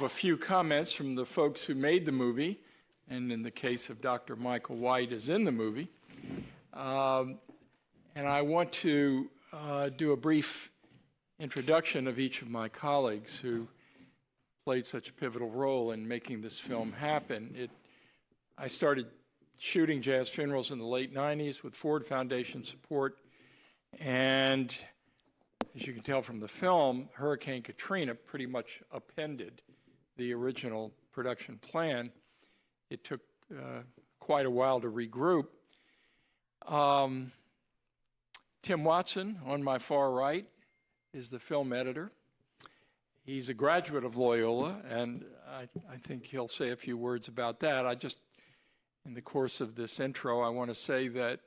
A few comments from the folks who made the movie, and in the case of Dr. Michael White is in the movie. And I want to do a brief introduction of each of my colleagues who played such a pivotal role in making this film happen. I started shooting jazz funerals in the late 90s with Ford Foundation support, and as you can tell from the film, Hurricane Katrina pretty much upended the original production plan. It took quite a while to regroup. Tim Watson, on my far right, is the film editor. He's a graduate of Loyola, and I think he'll say a few words about that. In the course of this intro, I want to say that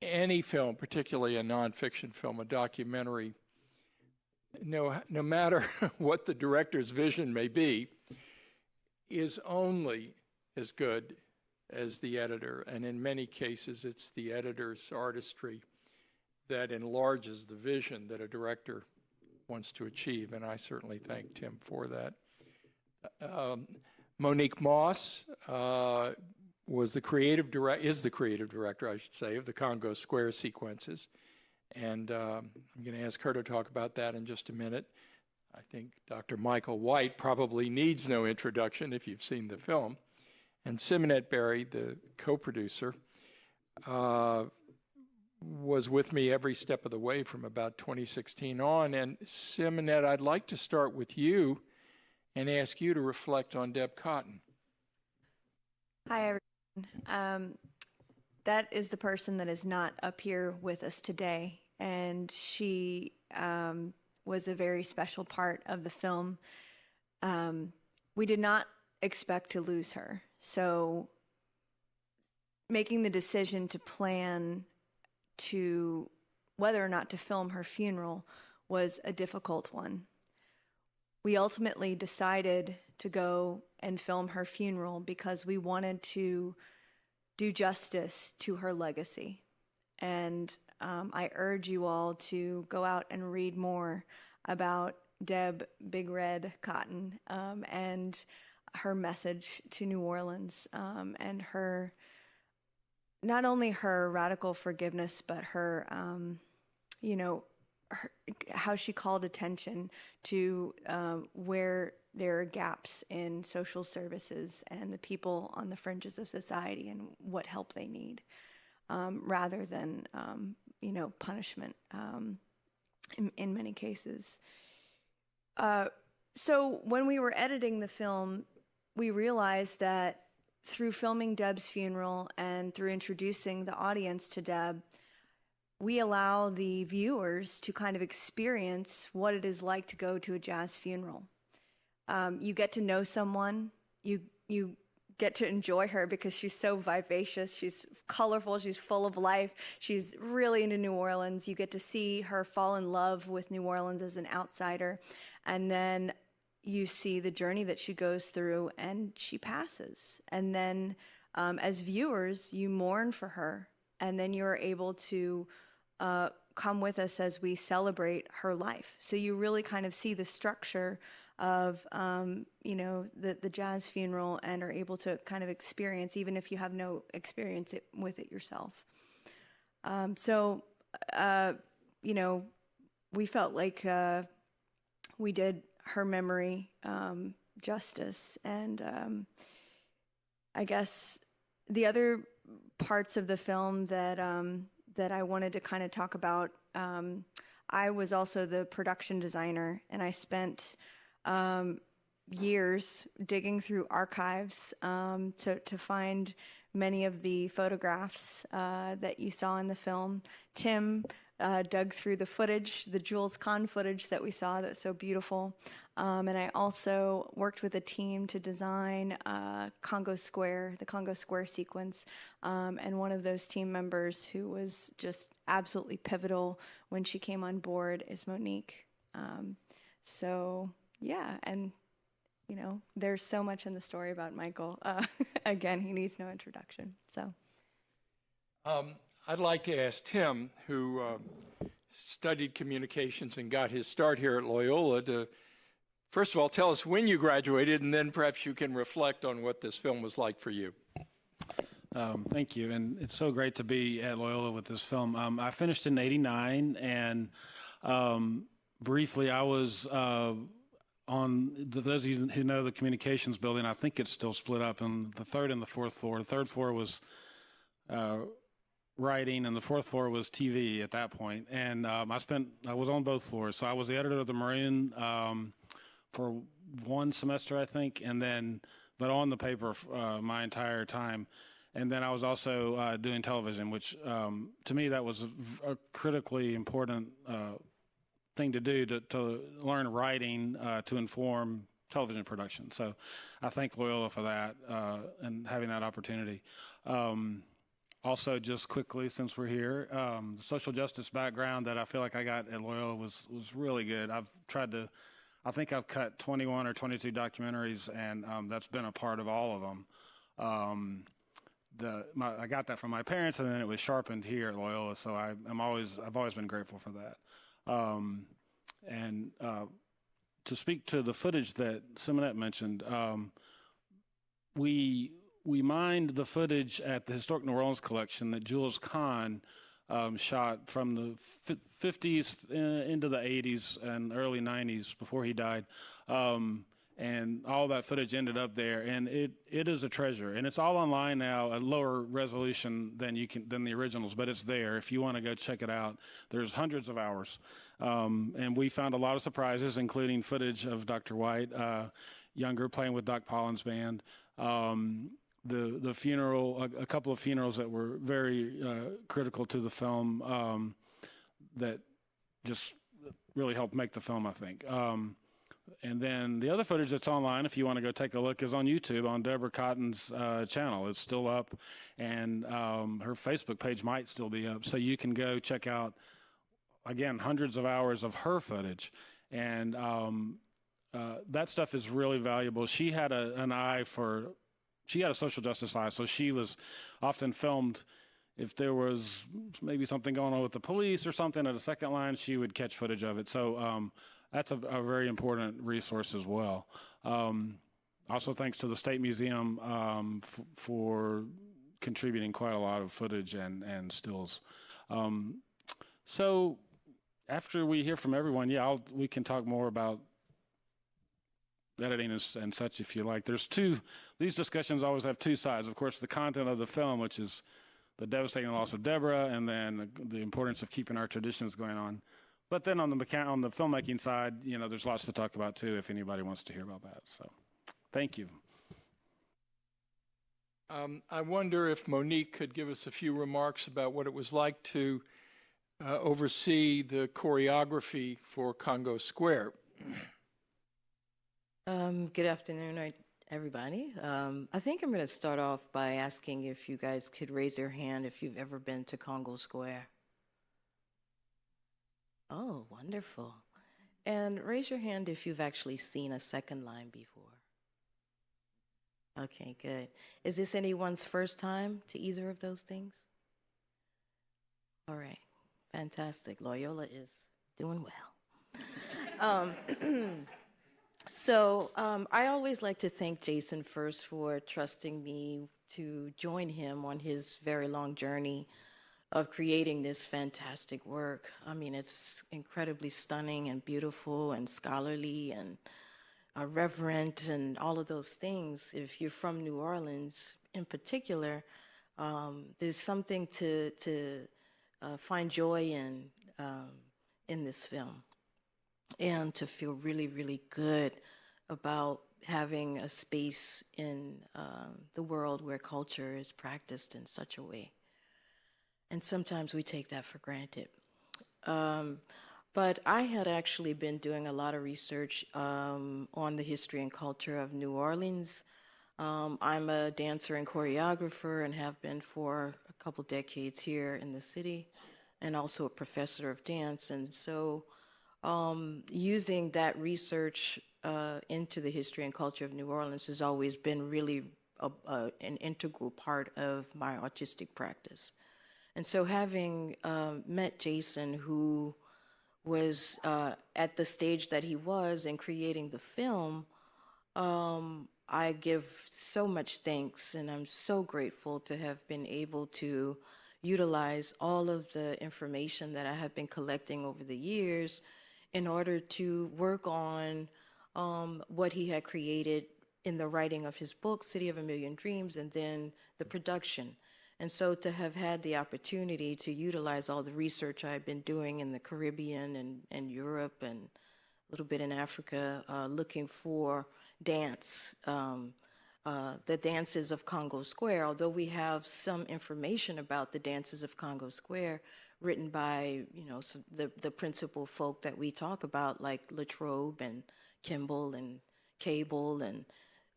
any film, particularly a nonfiction film, a documentary, no matter what the director's vision may be, is only as good as the editor. And in many cases, it's the editor's artistry that enlarges the vision that a director wants to achieve. And I certainly thank Tim for that. Monique Moss is the creative director, I should say, of the Congo Square sequences. And I'm going to ask her to talk about that in just a minute. I think Dr. Michael White probably needs no introduction if you've seen the film. And Simonette Berry, the co-producer, was with me every step of the way from about 2016 on. And Simonette, I'd like to start with you and ask you to reflect on Deb Cotton. Hi, everyone. That is the person that is not up here with us today, and she was a very special part of the film. We did not expect to lose her, so making the decision to plan to whether or not to film her funeral was a difficult one. We ultimately decided to go and film her funeral because we wanted to do justice to her legacy. And I urge you all to go out and read more about Deb Big Red Cotton and her message to New Orleans, and her, not only her radical forgiveness, but her, how she called attention to where there are gaps in social services and the people on the fringes of society and what help they need, rather than, punishment in many cases. So when we were editing the film, we realized that through filming Deb's funeral and through introducing the audience to Deb, we allow the viewers to kind of experience what it is like to go to a jazz funeral. You get to know someone, you get to enjoy her because she's so vivacious, she's colorful, she's full of life, she's really into New Orleans. You get to see her fall in love with New Orleans as an outsider, and then you see the journey that she goes through, and she passes. And then as viewers, you mourn for her, and then you're able to come with us as we celebrate her life. So you really kind of see the structure of the jazz funeral and are able to kind of experience, even if you have no experience with it yourself. We felt like we did her memory justice. And I guess the other parts of the film that I wanted to kind of talk about, I was also the production designer, and I spent years digging through archives to find many of the photographs that you saw in the film. Tim dug through the footage, the Jules Kahn footage that we saw that's so beautiful. And I also worked with a team to design Congo Square, the Congo Square sequence. And one of those team members who was just absolutely pivotal when she came on board is Monique. There's so much in the story about Michael. Again, he needs no introduction. So, I'd like to ask Tim, who studied communications and got his start here at Loyola, to First of all, tell us when you graduated, and then perhaps you can reflect on what this film was like for you. Thank you, and it's so great to be at Loyola with this film. I finished in '89, and briefly, I was on, those of you who know the communications building, I think it's still split up in the third and the fourth floor. The third floor was writing, and the fourth floor was TV at that point. And I was on both floors. So I was the editor of the Maroon for one semester, I think, but on the paper my entire time. And then I was also doing television, which to me that was a critically important thing to do, to learn writing to inform television production. So I thank Loyola for that and having that opportunity. Also, just quickly, since we're here, the social justice background that I feel like I got at Loyola was really good. I think I've cut 21 or 22 documentaries, and that's been a part of all of them. I got that from my parents, and then it was sharpened here at Loyola. So I've always been grateful for that. And to speak to the footage that Simonette mentioned, we mined the footage at the Historic New Orleans collection that Jules Kahn shot from the 50s into the 80s and early 90s before he died. And all that footage ended up there, and it is a treasure. And it's all online now, at lower resolution than the originals, but it's there if you want to go check it out. There's hundreds of hours. And we found a lot of surprises, including footage of Dr. White, younger, playing with Doc Pollin's band. The funeral, a couple of funerals that were very critical to the film that just really helped make the film, I think. And then the other footage that's online, if you want to go take a look, is on YouTube on Deb Cotton's channel. It's still up, and her Facebook page might still be up. So you can go check out, again, hundreds of hours of her footage. And that stuff is really valuable. She had she had a social justice eye, so she was often filmed. If there was maybe something going on with the police or something at a second line, she would catch footage of it. So that's a very important resource as well. Also, thanks to the State Museum for contributing quite a lot of footage and stills. So after we hear from everyone, we can talk more about editing and such if you like. These discussions always have two sides. Of course, the content of the film, which is the devastating loss of Deborah, and then the importance of keeping our traditions going on. But then on the filmmaking side, there's lots to talk about too, if anybody wants to hear about that. So thank you. I wonder if Monique could give us a few remarks about what it was like to oversee the choreography for Congo Square. Good afternoon, everybody. I think I'm going to start off by asking if you guys could raise your hand if you've ever been to Congo Square. Oh, wonderful. And raise your hand if you've actually seen a second line before. Okay, good. Is this anyone's first time to either of those things? All right, fantastic. Loyola is doing well. So I always like to thank Jason first for trusting me to join him on his very long journey of creating this fantastic work. I mean, it's incredibly stunning and beautiful and scholarly and reverent and all of those things. If you're from New Orleans in particular, there's something to find joy in this film, and to feel really, really good about having a space in the world where culture is practiced in such a way. And sometimes we take that for granted. But I had actually been doing a lot of research on the history and culture of New Orleans. I'm a dancer and choreographer and have been for a couple decades here in the city, and also a professor of dance. And so using that research into the history and culture of New Orleans has always been really an integral part of my artistic practice. And so having met Jason, who was at the stage that he was in creating the film, I give so much thanks, and I'm so grateful to have been able to utilize all of the information that I have been collecting over the years in order to work on what he had created in the writing of his book, City of a Million Dreams, and then the production. And so to have had the opportunity to utilize all the research I've been doing in the Caribbean and Europe and a little bit in Africa, looking for dance, the dances of Congo Square, although we have some information about the dances of Congo Square written by, the principal folk that we talk about, like Latrobe and Kimball and Cable, and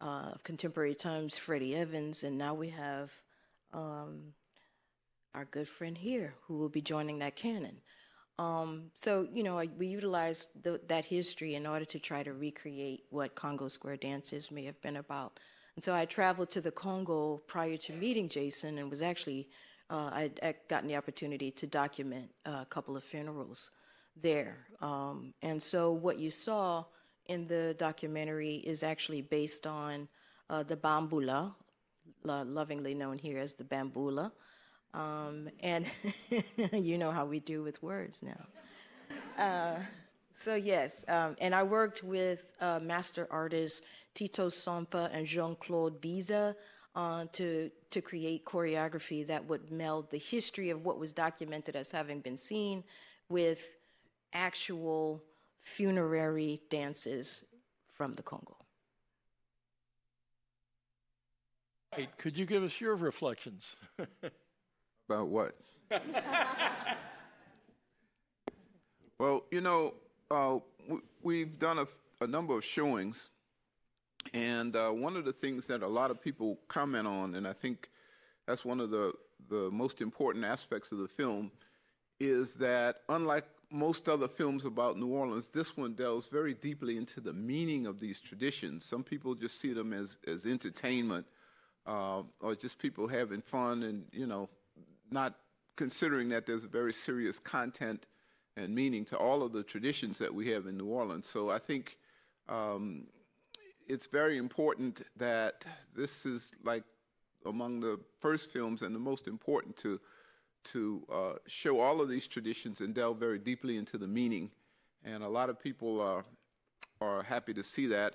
of contemporary times, Freddie Evans, and now we have our good friend here who will be joining that canon. So, we utilized that history in order to try to recreate what Congo Square dances may have been about. And so I traveled to the Congo prior to meeting Jason, and was actually, I'd gotten the opportunity to document a couple of funerals there. And so what you saw in the documentary is actually based on the Bambula, lovingly known here as the Bambula. And you know how we do with words now. So yes, and I worked with master artists Tito Sompa and Jean-Claude Biza to create choreography that would meld the history of what was documented as having been seen with actual funerary dances from the Congo. Right. Could you give us your reflections? About what? Well, we've done a number of showings, and one of the things that a lot of people comment on, and I think that's one of the most important aspects of the film, is that unlike most other films about New Orleans, this one delves very deeply into the meaning of these traditions. Some people just see them as entertainment, or just people having fun, and not considering that there's a very serious content and meaning to all of the traditions that we have in New Orleans. So I think it's very important that this is like among the first films and the most important to show all of these traditions and delve very deeply into the meaning. And a lot of people are happy to see that.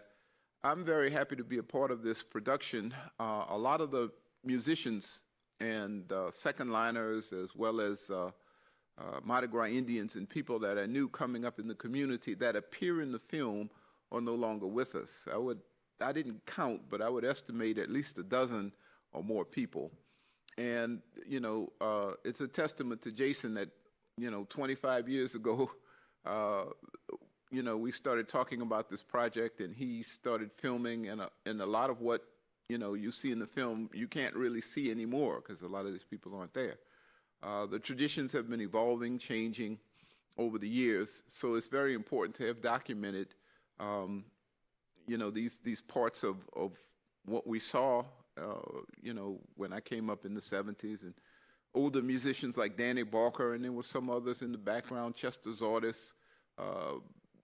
I'm very happy to be a part of this production. A lot of the musicians and second liners, as well as Mardi Gras Indians and people that I knew coming up in the community that appear in the film are no longer with us. I didn't count, but I would estimate at least a dozen or more people. And, it's a testament to Jason that, 25 years ago, we started talking about this project, and he started filming, and a lot of what, you see in the film, you can't really see anymore because a lot of these people aren't there. The traditions have been evolving, changing over the years, so it's very important to have documented, these parts of what we saw, when I came up in the 70s, and older musicians like Danny Barker, and there were some others in the background, Chester Zordis,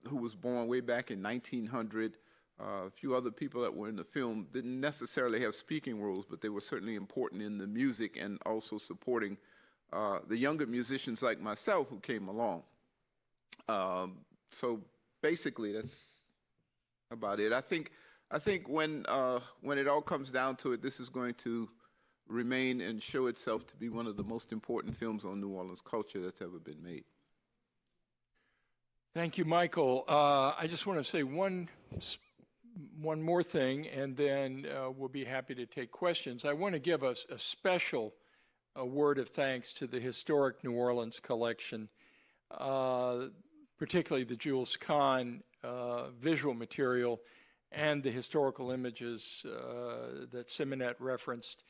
who was born way back in 1900. A few other people that were in the film didn't necessarily have speaking roles, but they were certainly important in the music and also supporting the younger musicians like myself who came along. So basically, that's about it. I think when it all comes down to it, this is going to remain and show itself to be one of the most important films on New Orleans culture that's ever been made. Thank you, Michael. I just want to say one more thing, and then we'll be happy to take questions. I want to give a special word of thanks to the Historic New Orleans Collection, particularly the Jules Kahn visual material and the historical images that Simonette referenced.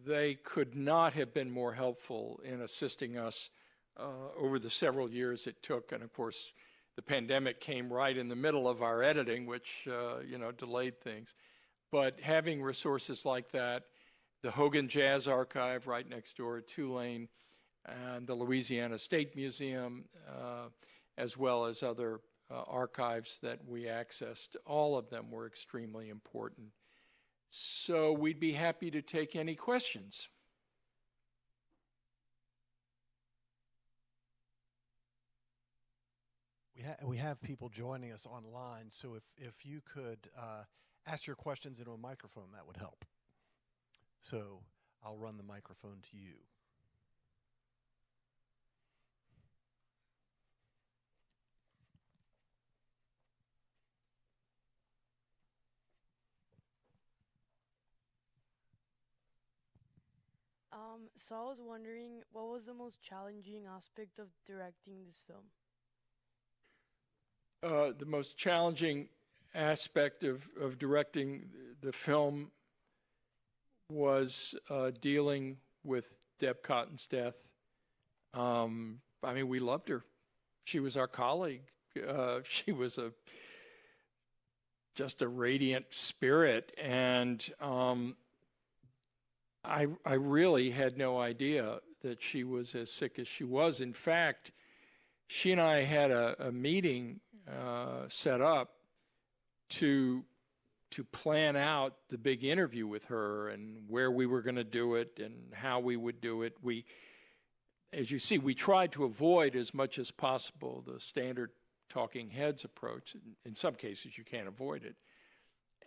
They could not have been more helpful in assisting us over the several years it took. And of course, the pandemic came right in the middle of our editing, which, delayed things. But having resources like that, the Hogan Jazz Archive right next door at Tulane, and the Louisiana State Museum, as well as other archives that we accessed. All of them were extremely important. So we'd be happy to take any questions. We have people joining us online, so if you could ask your questions into a microphone, that would help. So I'll run the microphone to you. So I was wondering, what was the most challenging aspect of directing this film? The most challenging aspect of directing the film was dealing with Deb Cotton's death. I mean, we loved her. She was our colleague. She was just a radiant spirit, and I really had no idea that she was as sick as she was. In fact, she and I had a meeting set up to plan out the big interview with her and where we were going to do it and how we would do it. As you see, we tried to avoid as much as possible the standard talking heads approach. In some cases, you can't avoid it.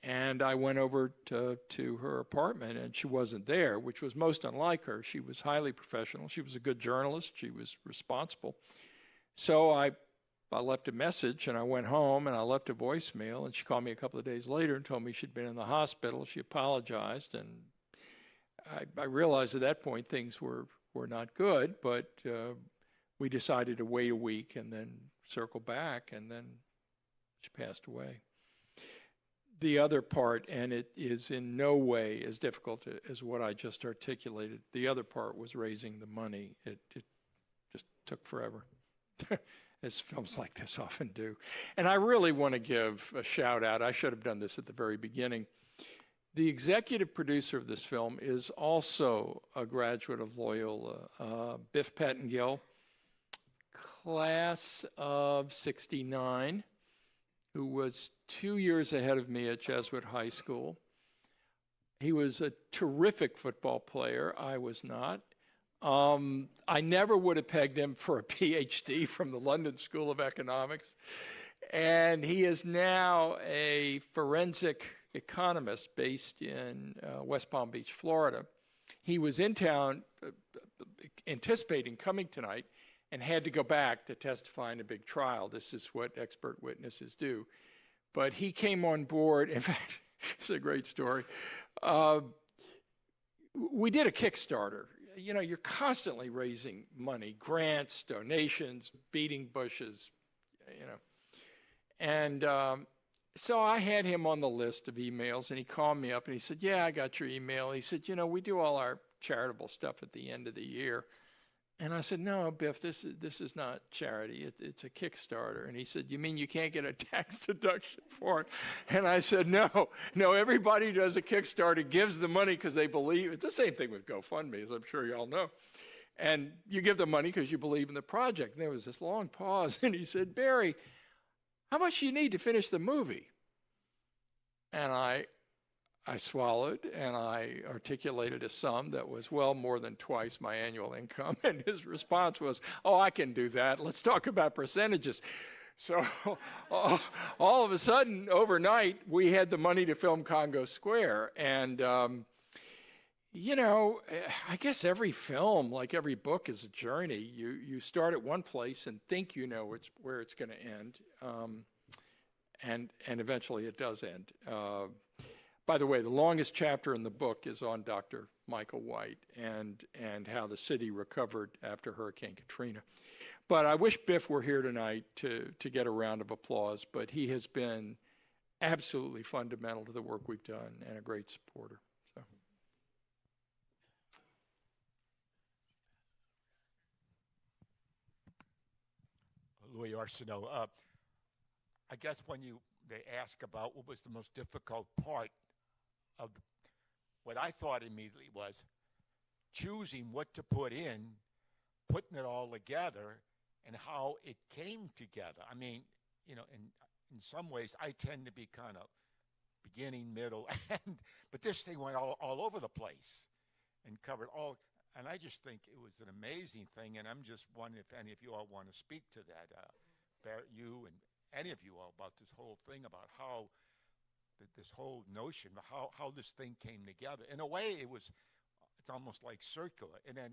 And I went over to her apartment, and she wasn't there, which was most unlike her. She was highly professional. She was a good journalist. She was responsible. So I left a message, and I went home, and I left a voicemail, and she called me a couple of days later and told me she'd been in the hospital. She apologized, and I realized at that point things were not good, but we decided to wait a week and then circle back, and then she passed away. The other part, and it is in no way as difficult as what I just articulated, the other part was raising the money. It just took forever, as films like this often do. And I really want to give a shout out. I should have done this at the very beginning. The executive producer of this film is also a graduate of Loyola, Biff Pettengill, class of '69. Who was 2 years ahead of me at Jesuit High School. He was a terrific football player. I was not. I never would have pegged him for a PhD from the London School of Economics. And he is now a forensic economist based in West Palm Beach, Florida. He was in town anticipating coming tonight, and had to go back to testify in a big trial. This is what expert witnesses do. But he came on board. In fact, it's a great story. We did a Kickstarter. You know, you're constantly raising money, grants, donations, beating bushes, you know. And so I had him on the list of emails, and he called me up and he said, yeah, I got your email. He said, you know, we do all our charitable stuff at the end of the year. And I said, no, Biff, this is not charity. It's a Kickstarter. And he said, you mean you can't get a tax deduction for it? And I said, no, everybody who does a Kickstarter gives the money because they believe. It's the same thing with GoFundMe, as I'm sure you all know. And you give the money because you believe in the project. And there was this long pause, and he said, Barry, how much do you need to finish the movie? And I swallowed, and I articulated a sum that was well more than twice my annual income. And his response was, oh, I can do that. Let's talk about percentages. So all of a sudden, overnight, we had the money to film Congo Square. And, you know, I guess every film, like every book, is a journey. You start at one place and think you know where it's going to end. And eventually it does end. By the way, the longest chapter in the book is on Dr. Michael White and how the city recovered after Hurricane Katrina. But I wish Biff were here tonight to get a round of applause, but he has been absolutely fundamental to the work we've done and a great supporter. So. Louis Arsenault. I guess when they ask about what was the most difficult part of what I thought immediately was choosing what to put in putting it all together and how it came together. I mean, you know, in some ways, I tend to be kind of beginning, middle, end, but this thing went all over the place and covered all. And I just think it was an amazing thing, and I'm just wondering if any of you all want to speak to that, Barrett, you and any of you all, about this whole thing, about how this whole notion, how this thing came together. In a way, it's almost like circular. And then,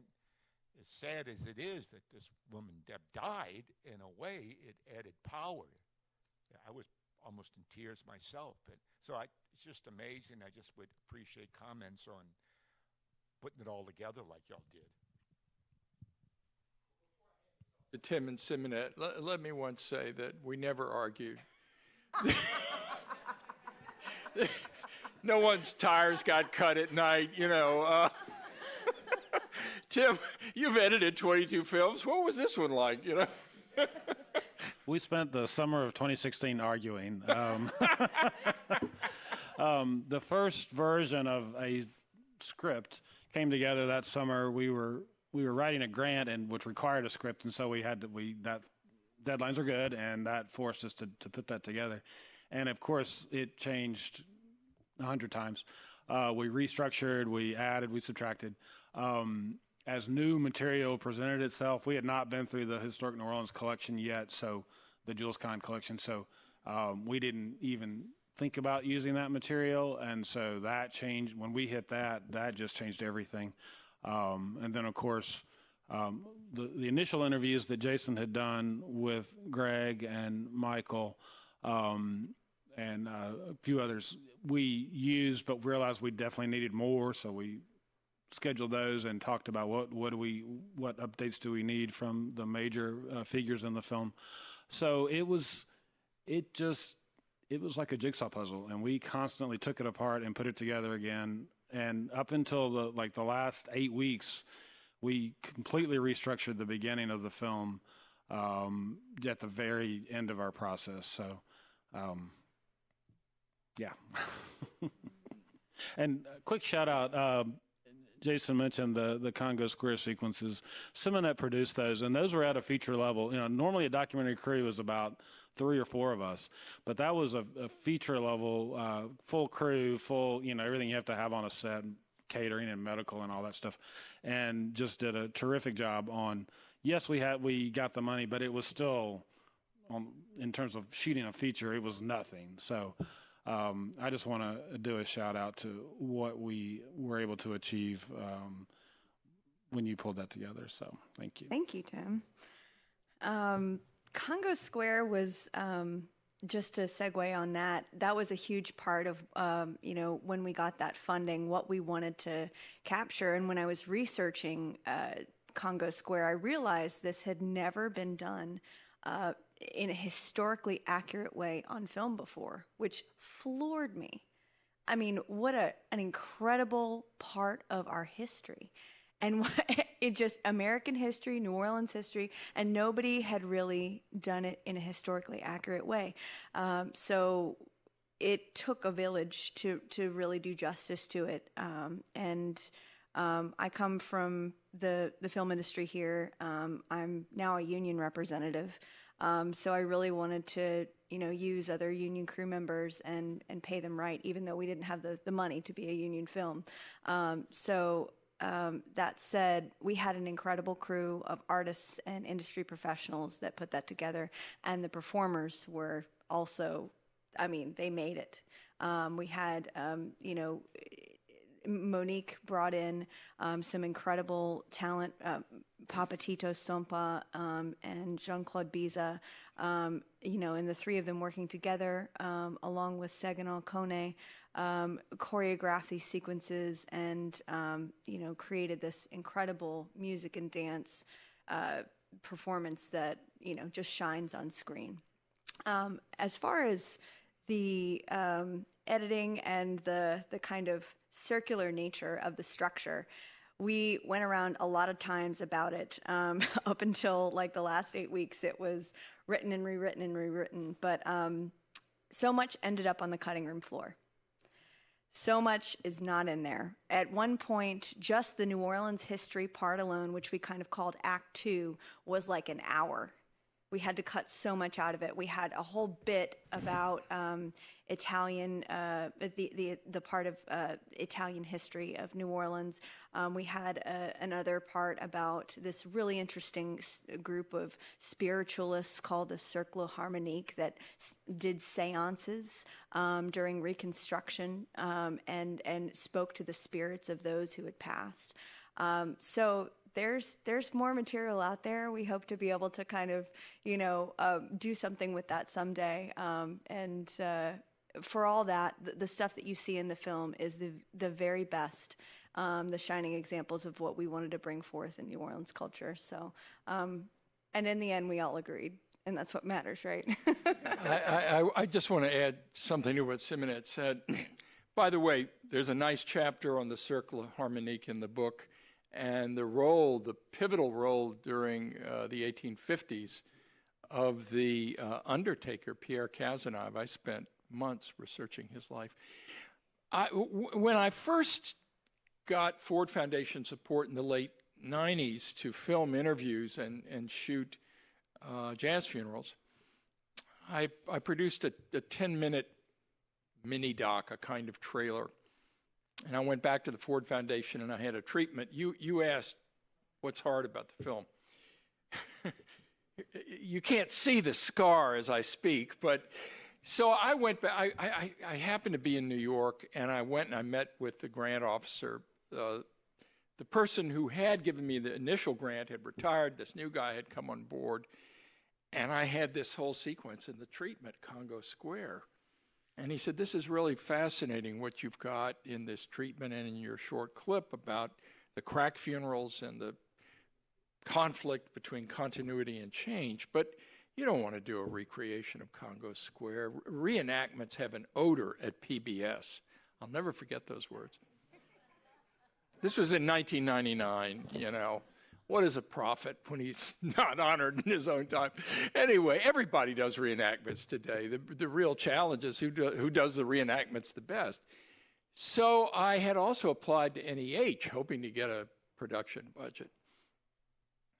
as sad as it is that this woman, Deb, died, in a way, it added power. I was almost in tears myself. It's just amazing. I just would appreciate comments on putting it all together like y'all did. To Tim and Simonette, let me once say that we never argued. No one's tires got cut at night, you know. Tim, you've edited 22 films. What was this one like, you know? We spent the summer of 2016 arguing. The first version of a script came together that summer. We were writing a grant, and which required a script, and so that deadlines are good, and that forced us to put that together. And of course, it changed 100 times. We restructured, we added, we subtracted. As new material presented itself, we had not been through the Historic New Orleans collection yet, so the Jules Kahn collection, so we didn't even think about using that material, and so that changed. When we hit that just changed everything. And then, of course, the initial interviews that Jason had done with Greg and Michael and a few others, we used, but realized we definitely needed more, so we scheduled those and talked about what updates do we need from the major figures in the film. So it was like a jigsaw puzzle, and we constantly took it apart and put it together again. And up until the last 8 weeks, we completely restructured the beginning of the film at the very end of our process. So, yeah. And a quick shout out. Jason mentioned the Congo Square sequences. Simonette produced those, and those were at a feature level. You know, normally a documentary crew is about 3 or 4 of us, but that was a feature level, full crew, full, you know, everything you have to have on a set, catering and medical and all that stuff, and just did a terrific job on. Yes, we got the money, but it was still, in terms of shooting a feature, it was nothing. So. I just want to do a shout out to what we were able to achieve when you pulled that together. So thank you. Thank you, Tim. Congo Square was, just to segue on that, that was a huge part of, when we got that funding, what we wanted to capture. And when I was researching Congo Square, I realized this had never been done in a historically accurate way on film before, which floored me. I mean, what an incredible part of our history. And it just, American history, New Orleans history, and nobody had really done it in a historically accurate way. So it took a village to really do justice to it. I come from the film industry here. I'm now a union representative. So I really wanted to, use other union crew members and pay them right, even though we didn't have the money to be a union film. That said, we had an incredible crew of artists and industry professionals that put that together, and the performers were also, they made it. We had, Monique brought in some incredible talent, Papa Tito Sompa and Jean-Claude Biza, and the 3 of them working together, along with Saginaw Kone, choreographed these sequences and, created this incredible music and dance performance that, just shines on screen. As far as the editing and the kind of circular nature of the structure, we went around a lot of times about it. Up until the last 8 weeks, it was written and rewritten, but so much ended up on the cutting room floor. So much is not in there. At one point, just the New Orleans history part alone, which we kind of called Act 2, was like an hour. We had to cut so much out of it. We had a whole bit about Italian, the part of Italian history of New Orleans. We had another part about this really interesting group of spiritualists called the Cercle Harmonique that did seances during Reconstruction and spoke to the spirits of those who had passed. So there's more material out there. We hope to be able to kind of, do something with that someday. And for all that, the stuff that you see in the film is the very best, the shining examples of what we wanted to bring forth in New Orleans culture. So, and in the end, we all agreed. And that's what matters, right? I just want to add something to what Simonette said. By the way, there's a nice chapter on the Cercle Harmonique in the book, and the pivotal role during the 1850s of the undertaker, Pierre Cazenave. I spent months researching his life. When I first got Ford Foundation support in the late 90s to film interviews and shoot jazz funerals, I produced a 10-minute mini doc, a kind of trailer. And I went back to the Ford Foundation and I had a treatment. You asked what's hard about the film. You can't see the scar as I speak, but so I went back. I happened to be in New York, and I went and I met with the grant officer. The person who had given me the initial grant had retired. This new guy had come on board, and I had this whole sequence in the treatment, Congo Square. And he said, this is really fascinating what you've got in this treatment and in your short clip about the crack funerals and the conflict between continuity and change. But you don't want to do a recreation of Congo Square. Reenactments have an odor at PBS. I'll never forget those words. This was in 1999, What is a prophet when he's not honored in his own time? Anyway, everybody does reenactments today. The real challenge is who does the reenactments the best. So I had also applied to NEH, hoping to get a production budget.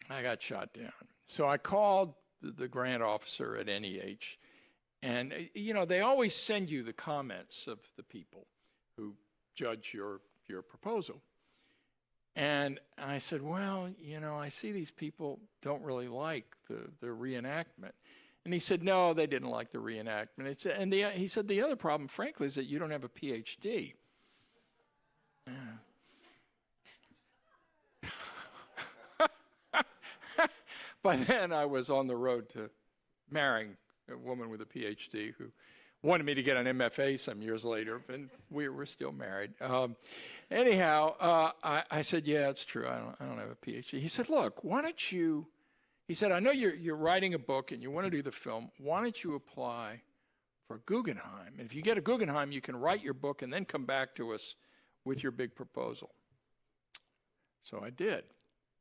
I got shot down. So I called the grant officer at NEH, and they always send you the comments of the people who judge your proposal. And I said, well, I see these people don't really like the reenactment. And he said, no, they didn't like the reenactment. He said, the other problem, frankly, is that you don't have a PhD. By then, I was on the road to marrying a woman with a PhD who wanted me to get an MFA some years later, and we were still married. Anyhow, I said, yeah, it's true. I don't have a PhD. He said, look, why don't you, he said, I know you're writing a book and you want to do the film. Why don't you apply for Guggenheim? And if you get a Guggenheim, you can write your book and then come back to us with your big proposal. So I did.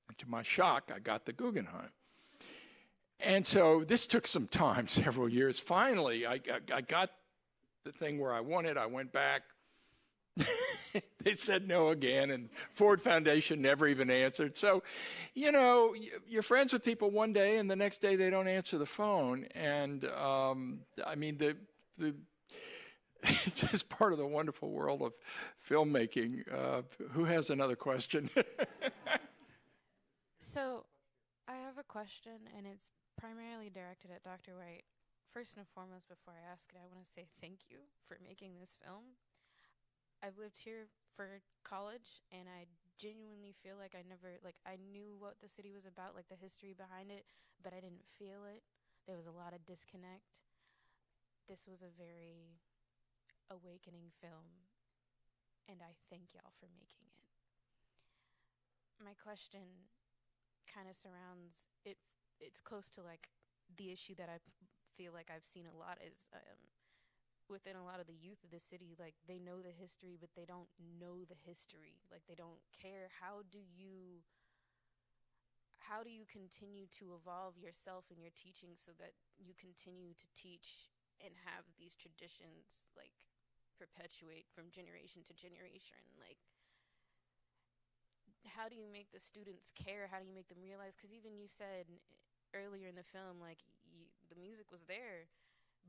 And to my shock, I got the Guggenheim. And so this took some time, several years. Finally, I got the thing where I wanted. I went back. They said no again, and Ford Foundation never even answered. So, you're friends with people one day, and the next day they don't answer the phone. And it's just part of the wonderful world of filmmaking. Who has another question? So, I have a question, and it's primarily directed at Dr. White. First and foremost, before I ask it, I want to say thank you for making this film. I've lived here for college, and I genuinely feel like I knew what the city was about, like the history behind it, but I didn't feel it. There was a lot of disconnect. This was a very awakening film, and I thank y'all for making it. My question kind of surrounds it. It's close to like the issue that I feel like I've seen a lot is within a lot of the youth of the city, like they know the history, but they don't know the history. Like they don't care. How do you continue to evolve yourself in your teaching so that you continue to teach and have these traditions like perpetuate from generation to generation. Like, how do you make the students care? How do you make them realize? Because even you said earlier in the film, like, the music was there,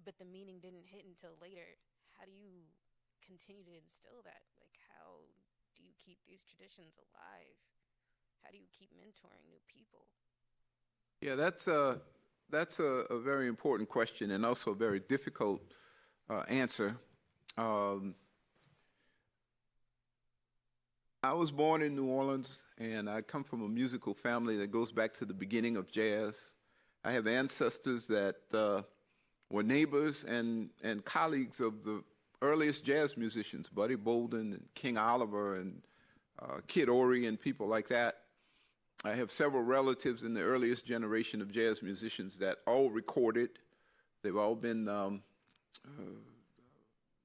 but the meaning didn't hit until later. How do you continue to instill that? Like, how do you keep these traditions alive? How do you keep mentoring new people? Yeah, that's a very important question and also a very difficult answer. I was born in New Orleans, and I come from a musical family that goes back to the beginning of jazz. I have ancestors that were neighbors and colleagues of the earliest jazz musicians, Buddy Bolden and King Oliver and Kid Ory and people like that. I have several relatives in the earliest generation of jazz musicians that all recorded. They've all been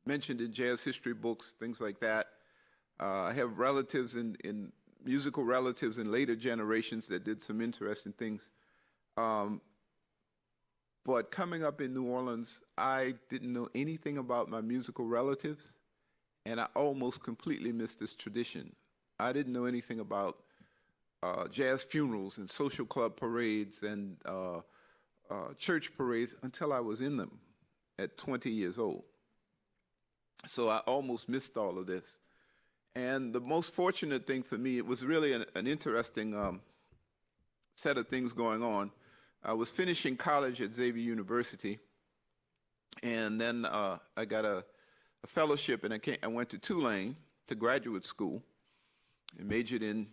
mentioned in jazz history books, things like that. I have relatives in musical relatives in later generations that did some interesting things. But coming up in New Orleans, I didn't know anything about my musical relatives, and I almost completely missed this tradition. I didn't know anything about jazz funerals and social club parades and church parades until I was in them at 20 years old. So I almost missed all of this. And the most fortunate thing for me, it was really an interesting set of things going on. I was finishing college at Xavier University, and then I got a fellowship, and I went to Tulane to graduate school and majored in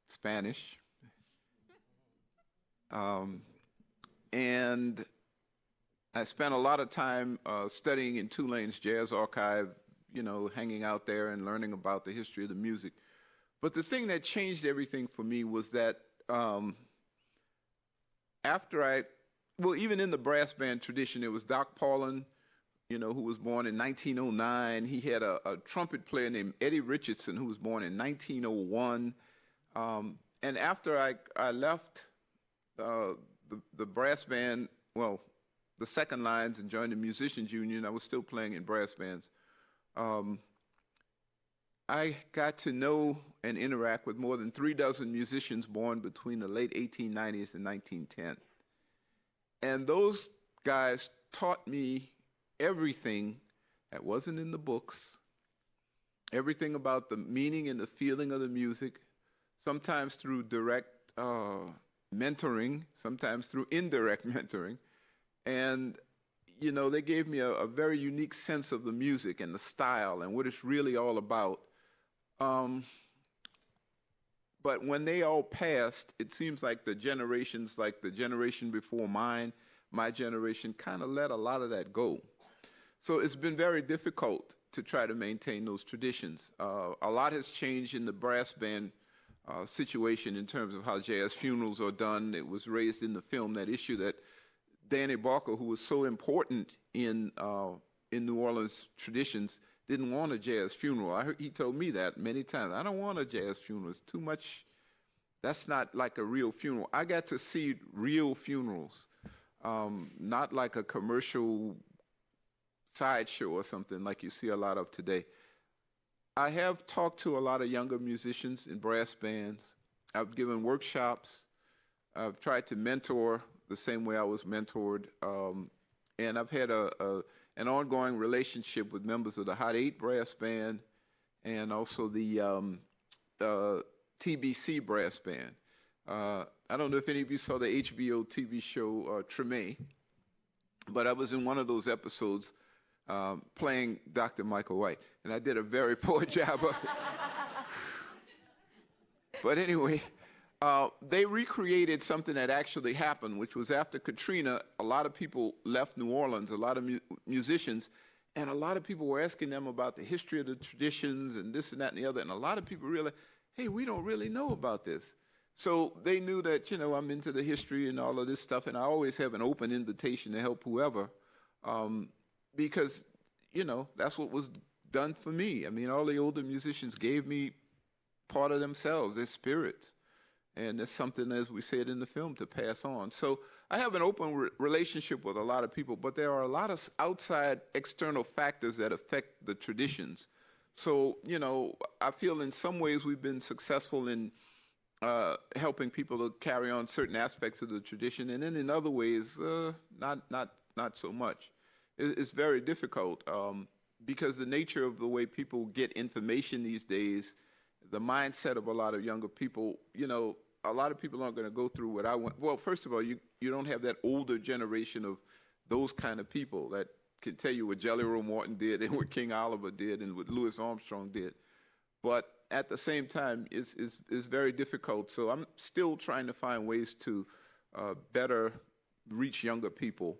Spanish. And I spent a lot of time studying in Tulane's Jazz Archive, you know, hanging out there and learning about the history of the music. But the thing that changed everything for me was that even in the brass band tradition, it was Doc Paulin, you know, who was born in 1909. He had a trumpet player named Eddie Richardson, who was born in 1901. And after I left the brass band, well, the second lines, and joined the Musicians Union, I was still playing in brass bands. I got to know and interact with more than 36 musicians born between the late 1890s and 1910. And those guys taught me everything that wasn't in the books, everything about the meaning and the feeling of the music, sometimes through direct mentoring, sometimes through indirect mentoring. And you know, they gave me a very unique sense of the music and the style and what it's really all about. But when they all passed, it seems like the generations, like the generation before mine, my generation, kind of let a lot of that go. So it's been very difficult to try to maintain those traditions. A lot has changed in the brass band situation in terms of how jazz funerals are done. It was raised in the film, that issue that Danny Barker, who was so important in New Orleans traditions, didn't want a jazz funeral. He told me that many times. I don't want a jazz funeral. It's too much. That's not like a real funeral. I got to see real funerals, not like a commercial sideshow or something like you see a lot of today. I have talked to a lot of younger musicians in brass bands. I've given workshops. I've tried to mentor the same way I was mentored. And I've had an ongoing relationship with members of the Hot 8 Brass Band and also the TBC Brass Band. I don't know if any of you saw the HBO TV show Treme, but I was in one of those episodes playing Dr. Michael White, and I did a very poor job of it. But anyway, they recreated something that actually happened, which was after Katrina, a lot of people left New Orleans, a lot of musicians, and a lot of people were asking them about the history of the traditions and this and that and the other, and a lot of people realized, hey, we don't really know about this. So they knew that, you know, I'm into the history and all of this stuff, and I always have an open invitation to help whoever, because, you know, that's what was done for me. I mean, all the older musicians gave me part of themselves, their spirits. And it's something, as we said in the film, to pass on. So I have an open relationship with a lot of people, but there are a lot of outside external factors that affect the traditions. So, you know, I feel in some ways we've been successful in helping people to carry on certain aspects of the tradition, and then in other ways, not so much. It's very difficult because the nature of the way people get information these days, the mindset of a lot of younger people, you know, a lot of people aren't going to go through what I went. Well, first of all, you don't have that older generation of those kind of people that can tell you what Jelly Roll Morton did and what King Oliver did and what Louis Armstrong did. But at the same time, it's very difficult. So I'm still trying to find ways to better reach younger people.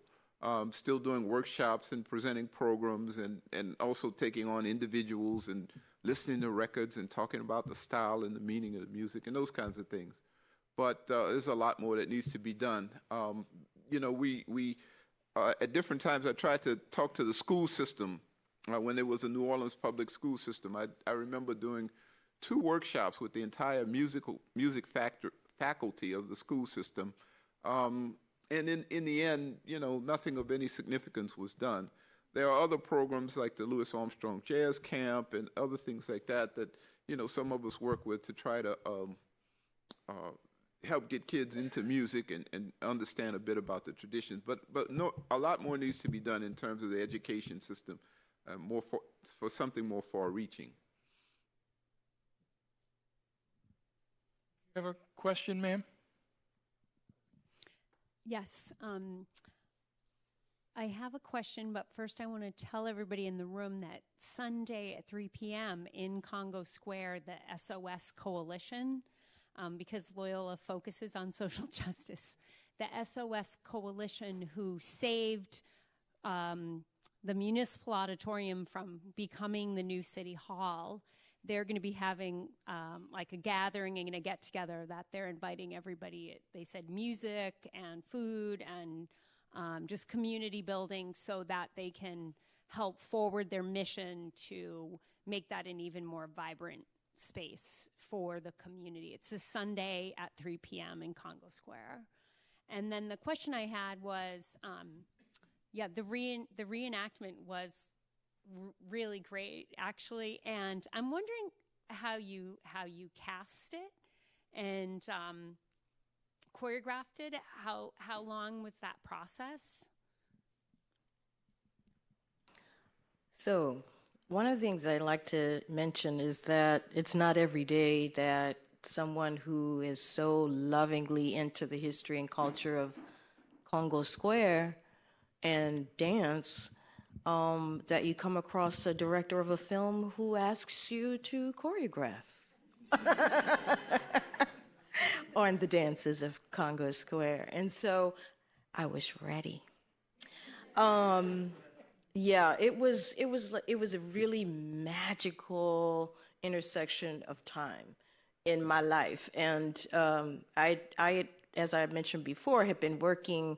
Still doing workshops and presenting programs and also taking on individuals and listening to records and talking about the style and the meaning of the music and those kinds of things. But there's a lot more that needs to be done. You know, we at different times I tried to talk to the school system when there was a New Orleans public school system. I remember doing 2 workshops with the entire music faculty of the school system. And in the end, you know, nothing of any significance was done. There are other programs like the Louis Armstrong Jazz Camp and other things like that that, you know, some of us work with to try to help get kids into music and understand a bit about the traditions. But no, a lot more needs to be done in terms of the education system, more for something more far-reaching. You have a question, ma'am? Yes. I have a question, but first I want to tell everybody in the room that Sunday at 3 p.m. in Congo Square, the SOS Coalition, because Loyola focuses on social justice, the SOS Coalition who saved the municipal auditorium from becoming the new city hall, they're going to be having like a gathering and a get-together that they're inviting everybody. They said music and food and just community building so that they can help forward their mission to make that an even more vibrant space for the community. It's this Sunday at 3 p.m. in Congo Square. And then the question I had was, the reenactment was really great, actually. And I'm wondering how you cast it and choreographed it. How long was that process? So one of the things I'd like to mention is that it's not every day that someone who is so lovingly into the history and culture of Congo Square and dance that you come across a director of a film who asks you to choreograph on the dances of Congo Square. And so I was ready. Yeah, it was a really magical intersection of time in my life. And I, as I mentioned before, had been working,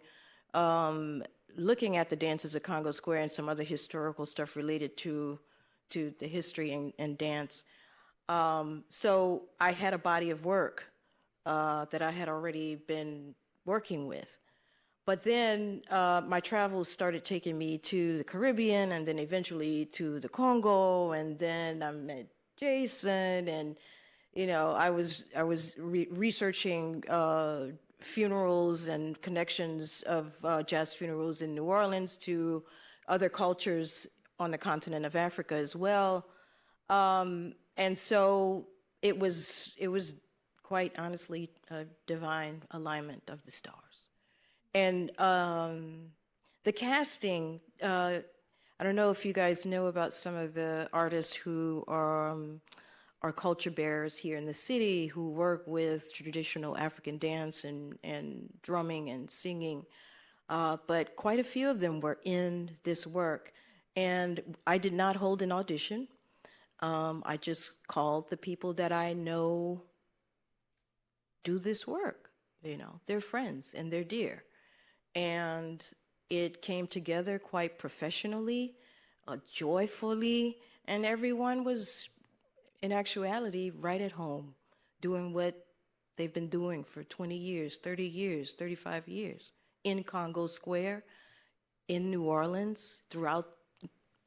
looking at the dances of Congo Square and some other historical stuff related to the history and dance. So I had a body of work that I had already been working with. But then my travels started taking me to the Caribbean and then eventually to the Congo, and then I met Jason, and you know, I was researching funerals and connections of jazz funerals in New Orleans to other cultures on the continent of Africa as well. And so it was quite honestly a divine alignment of the stars. And the casting, I don't know if you guys know about some of the artists who are culture bearers here in the city who work with traditional African dance and drumming and singing, but quite a few of them were in this work. And I did not hold an audition. I just called the people that I know do this work. You know, they're friends and they're dear. And it came together quite professionally, joyfully, and everyone was, in actuality, right at home, doing what they've been doing for 20 years, 30 years, 35 years, in Congo Square, in New Orleans, throughout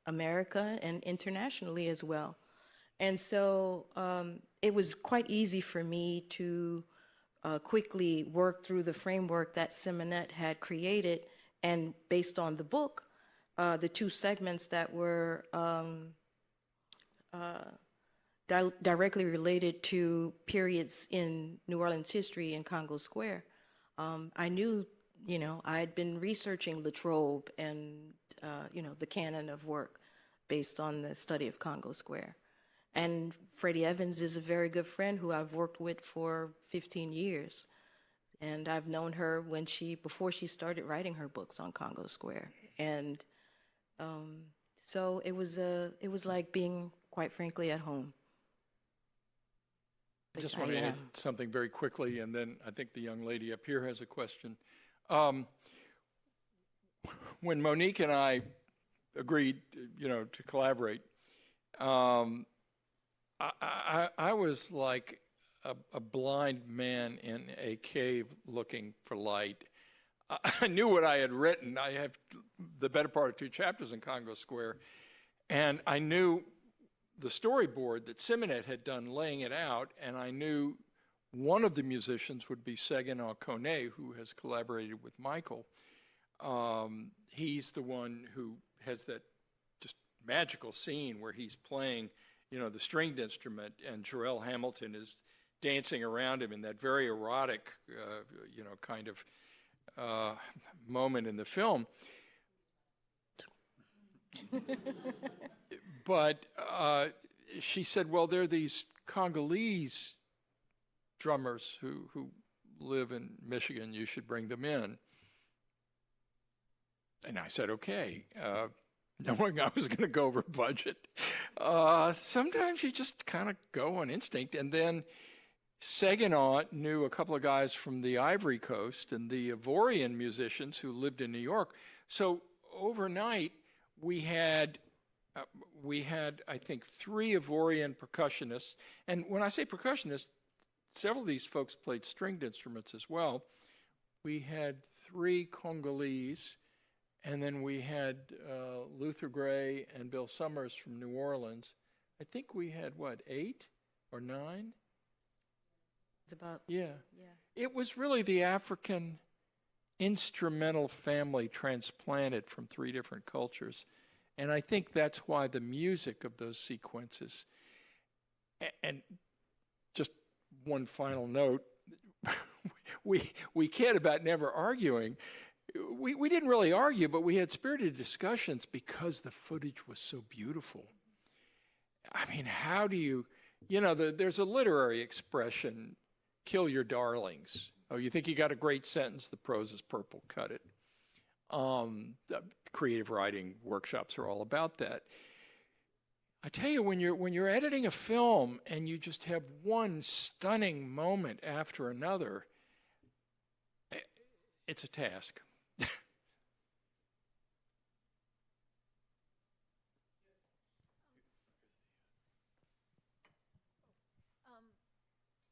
America, and internationally as well. And so it was quite easy for me to quickly work through the framework that Simonette had created, and based on the book, the two segments that were directly related to periods in New Orleans history in Congo Square. I knew, I had been researching Latrobe and, the canon of work based on the study of Congo Square. And Freddie Evans is a very good friend who I've worked with for 15 years. And I've known her before she started writing her books on Congo Square. And so it was like being, quite frankly, at home. I just want to add something very quickly, and then I think the young lady up here has a question. When Monique and I agreed, to collaborate, I was like a blind man in a cave looking for light. I knew what I had written. I have the better part of 2 chapters in Congo Square, and I knew the storyboard that Simonette had done laying it out, and I knew one of the musicians would be Saginaw Kone, who has collaborated with Michael. He's the one who has that just magical scene where he's playing, the stringed instrument, and Jarrell Hamilton is dancing around him in that very erotic, kind of moment in the film. But she said, well, there are these Congolese drummers who live in Michigan. You should bring them in. And I said, okay, knowing I was going to go over budget. Sometimes you just kind of go on instinct. And then Saginaw knew a couple of guys from the Ivory Coast and the Ivorian musicians who lived in New York. So overnight, we had, I think, 3 Ivorian percussionists. And when I say percussionists, several of these folks played stringed instruments as well. We had 3 Congolese, and then we had Luther Gray and Bill Summers from New Orleans. I think we had, 8 or 9? It's about, yeah. It was really the African instrumental family transplanted from 3 different cultures. And I think that's why the music of those sequences, and just one final note, we kid about never arguing. We didn't really argue, but we had spirited discussions because the footage was so beautiful. I mean, how do you, there's a literary expression, kill your darlings. Oh, you think you got a great sentence, the prose is purple, cut it. Creative writing workshops are all about that. I tell you, when you're editing a film and you just have one stunning moment after another, it's a task.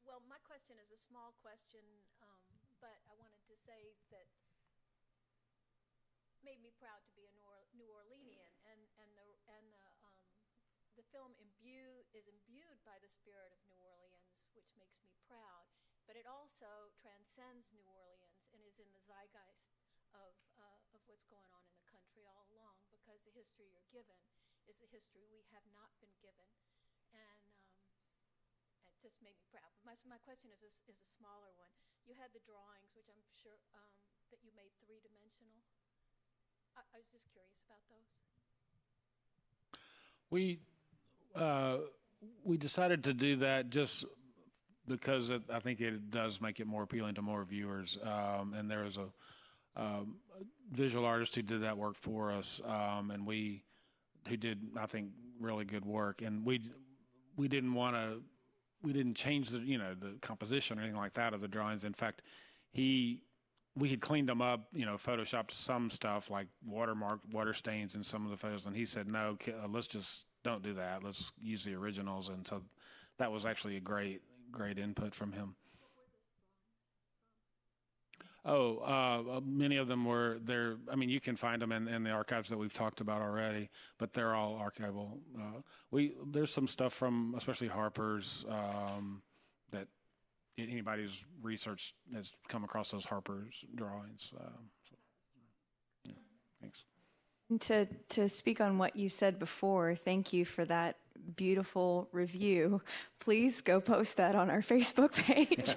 Well, my question is a small question, but I wanted to say that made me proud to be a New Orleanian, and the film is imbued by the spirit of New Orleans, which makes me proud. But it also transcends New Orleans and is in the zeitgeist of what's going on in the country all along, because the history you're given is the history we have not been given, and it just made me proud. But my question is a smaller one. You had the drawings, which I'm sure that you made 3-dimensional. I was just curious about those. We decided to do that just because I think it does make it more appealing to more viewers. And there was a visual artist who did that work for us, and who did, I think, really good work. And we didn't change the composition or anything like that of the drawings. In fact, we had cleaned them up, photoshopped some stuff like water stains in some of the photos, and he said, no, let's just don't do that. Let's use the originals. And so that was actually a great input from him. Many of them were there. I mean, you can find them in the archives that we've talked about already, but they're all archival. There's some stuff from, especially Harper's, that anybody who's researched has come across those Harper's drawings. Yeah, thanks. To speak on what you said before, thank you for that beautiful review. Please go post that on our Facebook page.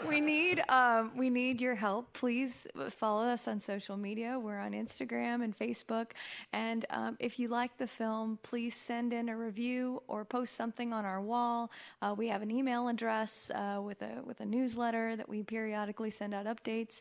we need your help. Please follow us on social media. We're on Instagram and Facebook. And if you like the film, please send in a review or post something on our wall. We have an email address with a newsletter that we periodically send out updates.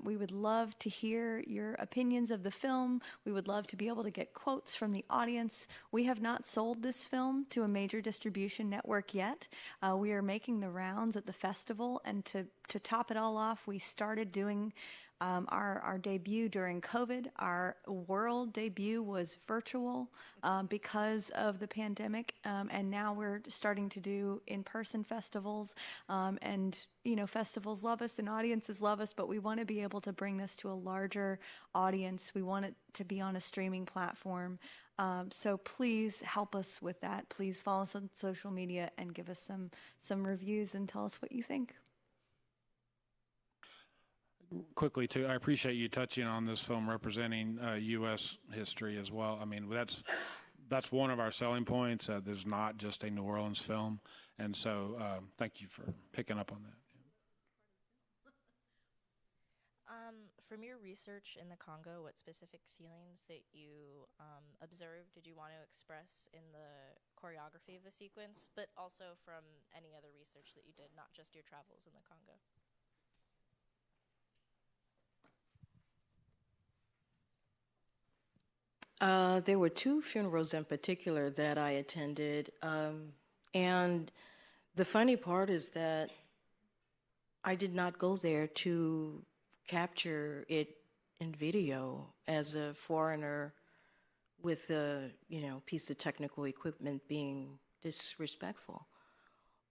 We would love to hear your opinions of the film. We would love to be able to get quotes from the audience. We have not sold this film to a major distribution network yet. We are making the rounds at the festival, and to top it all off, we started doing our debut during COVID. Our world debut was virtual because of the pandemic, and now we're starting to do in-person festivals. And festivals love us and audiences love us, but we want to be able to bring this to a larger audience. We want it to be on a streaming platform. So please help us with that. Please follow us on social media and give us some reviews and tell us what you think. Quickly, too, I appreciate you touching on this film representing U.S. history as well. I mean, that's one of our selling points. There's not just a New Orleans film, and so thank you for picking up on that. From your research in the Congo, what specific feelings that you observed did you want to express in the choreography of the sequence, but also from any other research that you did, not just your travels in the Congo? There were two funerals in particular that I attended. And the funny part is that I did not go there to capture it in video as a foreigner with a piece of technical equipment being disrespectful.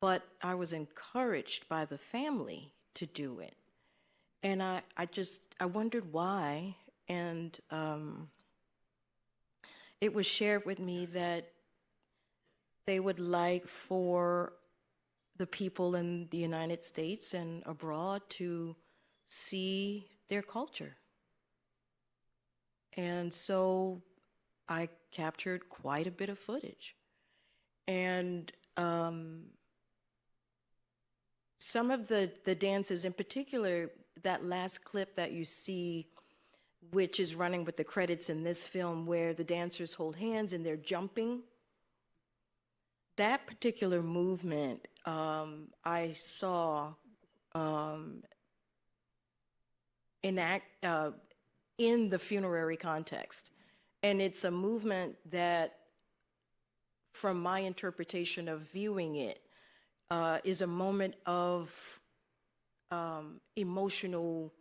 But I was encouraged by the family to do it. And I wondered why. And it was shared with me that they would like for the people in the United States and abroad to see their culture. And so I captured quite a bit of footage. And some of the dances, in particular, that last clip that you see, which is running with the credits in this film, where the dancers hold hands and they're jumping. That particular movement I saw in the funerary context. And it's a movement that, from my interpretation of viewing it, is a moment of emotional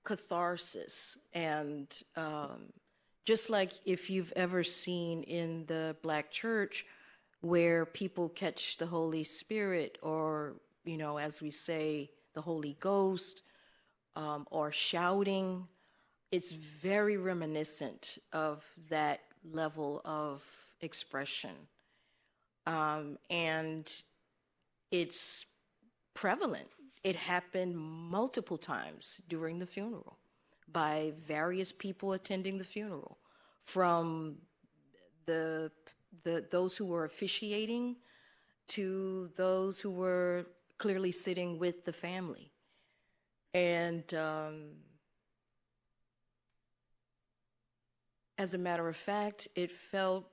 catharsis. And just like if you've ever seen in the Black church where people catch the Holy Spirit, or, as we say, the Holy Ghost, or shouting, it's very reminiscent of that level of expression. And it's prevalent. It happened multiple times during the funeral by various people attending the funeral, from those who were officiating to those who were clearly sitting with the family. And as a matter of fact, it felt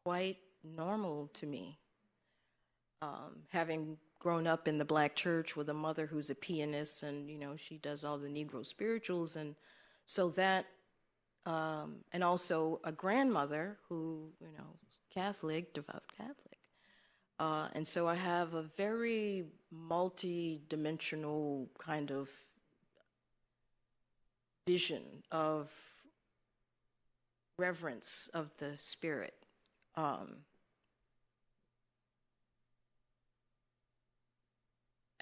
quite normal to me, having grown up in the Black church with a mother who's a pianist, and she does all the Negro spirituals, and so that, and also a grandmother who is Catholic, devout Catholic, and so I have a very multi-dimensional kind of vision of reverence of the spirit.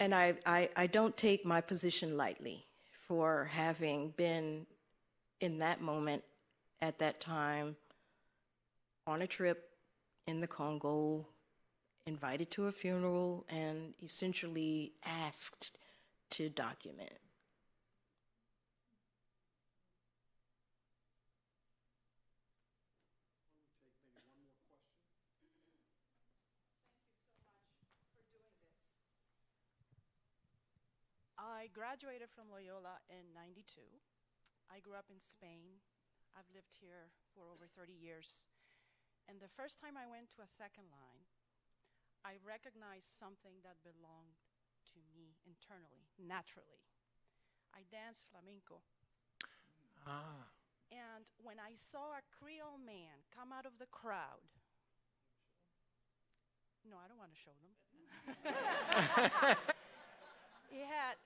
And I don't take my position lightly for having been in that moment at that time on a trip in the Congo, invited to a funeral, and essentially asked to document. I graduated from Loyola in '92. I grew up in Spain. I've lived here for over 30 years. And the first time I went to a second line, I recognized something that belonged to me internally, naturally. I danced flamenco. Ah. And when I saw a Creole man come out of the crowd, no, I don't want to show them. He had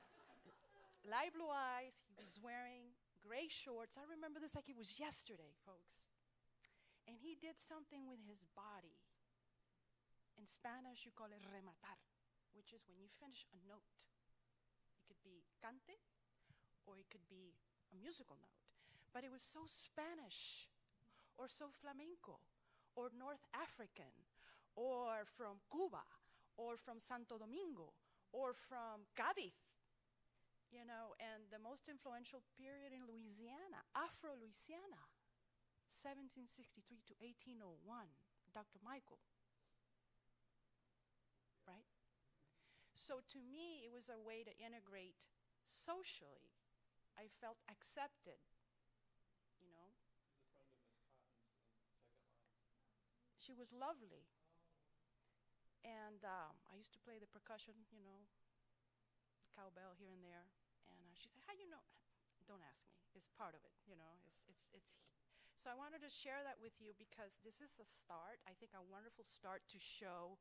light blue eyes. He was wearing gray shorts. I remember this like it was yesterday, folks. And he did something with his body. In Spanish, you call it rematar, which is when you finish a note. It could be cante, or it could be a musical note. But it was so Spanish, or so flamenco, or North African, or from Cuba, or from Santo Domingo, or from Cadiz, you know, and the most influential period in Louisiana, Afro-Louisiana, 1763 to 1801, Dr. Michael, right? So to me, it was a way to integrate socially. I felt accepted, you know. She was lovely. And I used to play the percussion, you know, cowbell here and there. And she said, how you know? Don't ask me. It's part of it, you know. So I wanted to share that with you because this is a start, I think a wonderful start to show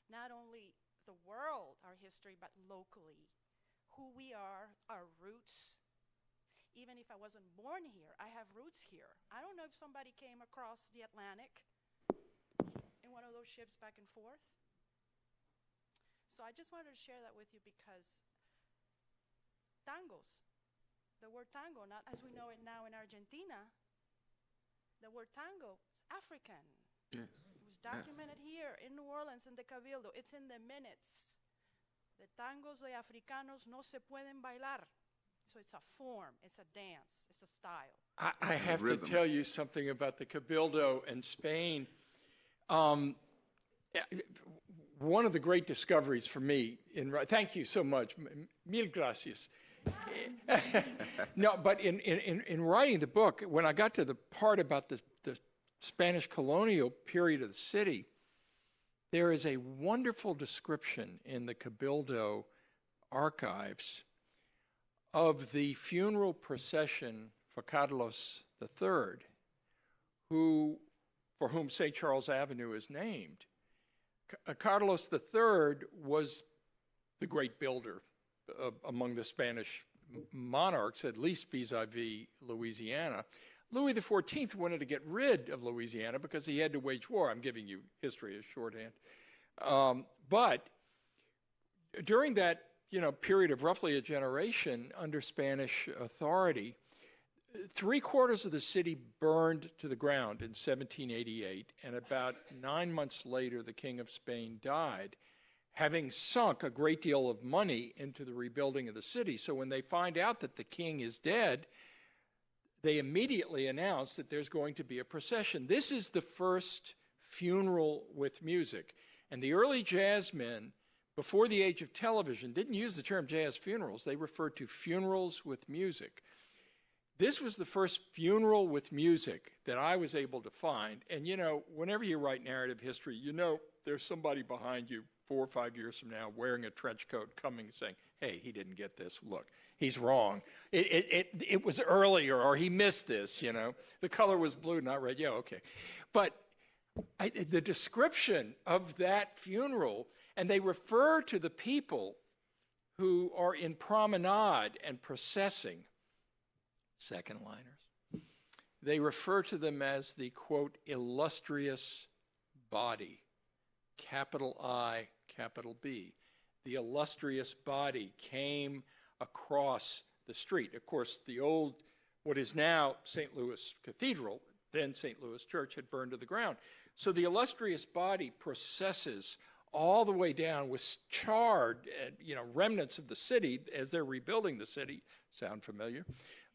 not only the world, our history, but locally, who we are, our roots. Even if I wasn't born here, I have roots here. I don't know if somebody came across the Atlantic in one of those ships back and forth. So I just wanted to share that with you because tangos, the word tango, not as we know it now in Argentina, the word tango is African. Yes. It was documented here in New Orleans in the Cabildo. It's in the minutes. The tangos de africanos no se pueden bailar. So it's a form, it's a dance, it's a style. I have to tell you something about the Cabildo in Spain. One of the great discoveries for me, thank you so much, mil gracias. No, but in writing the book, when I got to the part about the Spanish colonial period of the city, there is a wonderful description in the Cabildo archives of the funeral procession for Carlos III, for whom St. Charles Avenue is named. Carlos III was the great builder among the Spanish monarchs, at least vis-a-vis Louisiana. Louis XIV wanted to get rid of Louisiana because he had to wage war. I'm giving you history as shorthand. But during that period of roughly a generation under Spanish authority, 3/4 of the city burned to the ground in 1788, and about 9 months later, the King of Spain died, having sunk a great deal of money into the rebuilding of the city. So when they find out that the king is dead, they immediately announce that there's going to be a procession. This is the first funeral with music. And the early jazzmen, before the age of television, didn't use the term jazz funerals. They referred to funerals with music. This was the first funeral with music that I was able to find. And, whenever you write narrative history, there's somebody behind you 4 or 5 years from now wearing a trench coat coming saying, hey, he didn't get this. Look, he's wrong. It was earlier, or he missed this, The color was blue, not red. Yeah, okay. But the description of that funeral, and they refer to the people who are in promenade and processing, second liners. They refer to them as the, quote, illustrious body, capital I, capital B. the illustrious body came across the street. Of course, the old, what is now St. Louis Cathedral, then St. Louis Church, had burned to the ground. So the illustrious body processes all the way down with charred, remnants of the city as they're rebuilding the city. Sound familiar?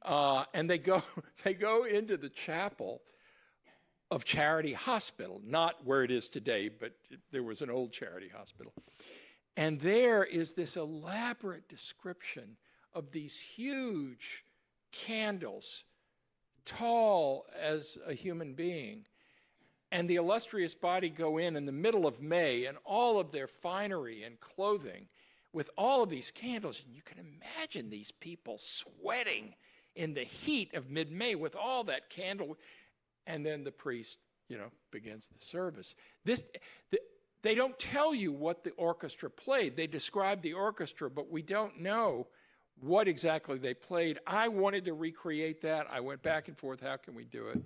And they go into the chapel of Charity Hospital, not where it is today, but there was an old Charity Hospital. And there is this elaborate description of these huge candles, tall as a human being. And the illustrious body go in the middle of May in all of their finery and clothing with all of these candles. And you can imagine these people sweating in the heat of mid-May with all that candle. And then the priest, begins the service. They don't tell you what the orchestra played. They describe the orchestra, but we don't know what exactly they played. I wanted to recreate that. I went back and forth, how can we do it?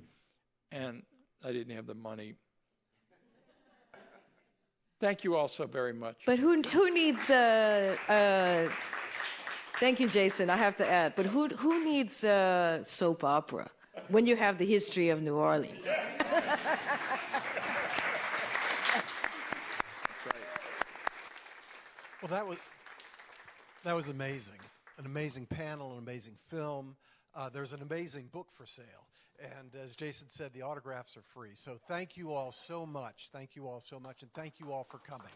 And I didn't have the money. Thank you all so very much. But who needs thank you, Jason, I have to add, but who needs soap opera when you have the history of New Orleans? Well, that was amazing. An amazing panel, an amazing film. There's an amazing book for sale. And as Jason said, the autographs are free. So thank you all so much. Thank you all so much. And thank you all for coming.